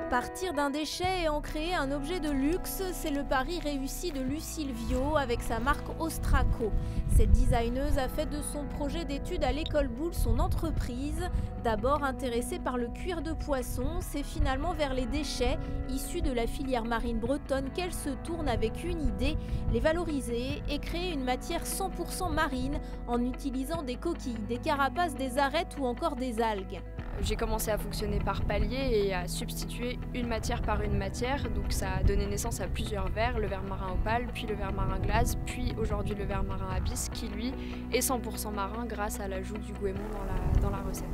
Partir d'un déchet et en créer un objet de luxe, c'est le pari réussi de Lucille Viau avec sa marque Ostraco. Cette designeuse a fait de son projet d'études à l'école Boulle son entreprise. D'abord intéressée par le cuir de poisson, c'est finalement vers les déchets issus de la filière marine bretonne qu'elle se tourne avec une idée, les valoriser et créer une matière 100% marine en utilisant des coquilles, des carapaces, des arêtes ou encore des algues. J'ai commencé à fonctionner par palier et à substituer une matière par une matière, donc ça a donné naissance à plusieurs vers, le ver marin opale, puis le ver marin glace, puis aujourd'hui le ver marin abyss qui lui est 100% marin grâce à l'ajout du goémon dans la recette.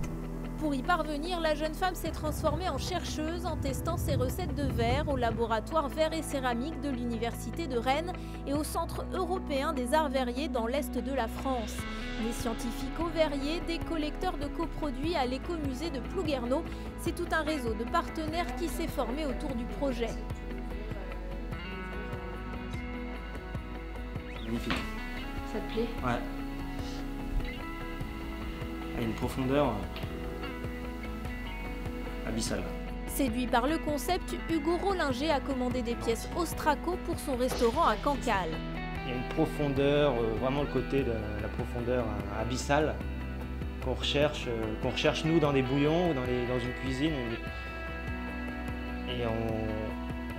Pour y parvenir, la jeune femme s'est transformée en chercheuse en testant ses recettes de verre au laboratoire verre et céramique de l'Université de Rennes et au Centre européen des arts verriers dans l'Est de la France. Des scientifico-verriers, des collecteurs de coproduits à l'écomusée de Plouguerneau, c'est tout un réseau de partenaires qui s'est formé autour du projet. Magnifique. Ça te plaît? Ouais. Il y a une profondeur abyssale. Séduit par le concept, Hugo Rollinger a commandé des pièces Ostraco pour son restaurant à Cancale. Il y a une profondeur, vraiment le côté de la profondeur abyssale qu'on recherche nous dans des bouillons ou dans une cuisine. Et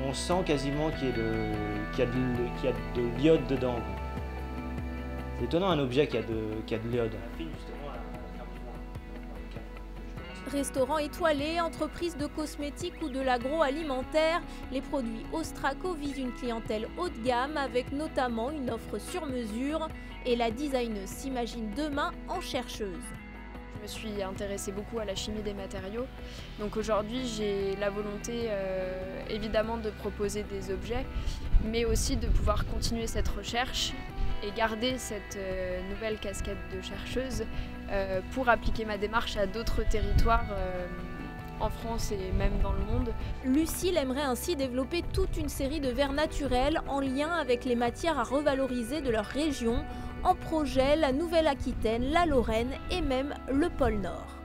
on sent quasiment qu'il y a de l'iode dedans. C'est étonnant un objet qui a de l'iode. Restaurant étoilé, entreprise de cosmétiques ou de l'agroalimentaire, les produits Ostraco visent une clientèle haut de gamme avec notamment une offre sur mesure et la designeuse s'imagine demain en chercheuse. Je me suis intéressée beaucoup à la chimie des matériaux, donc aujourd'hui j'ai la volonté évidemment de proposer des objets, mais aussi de pouvoir continuer cette recherche et garder cette nouvelle casquette de chercheuse pour appliquer ma démarche à d'autres territoires en France et même dans le monde. Lucille aimerait ainsi développer toute une série de verres naturels en lien avec les matières à revaloriser de leur région, en projet la Nouvelle-Aquitaine, la Lorraine et même le pôle Nord.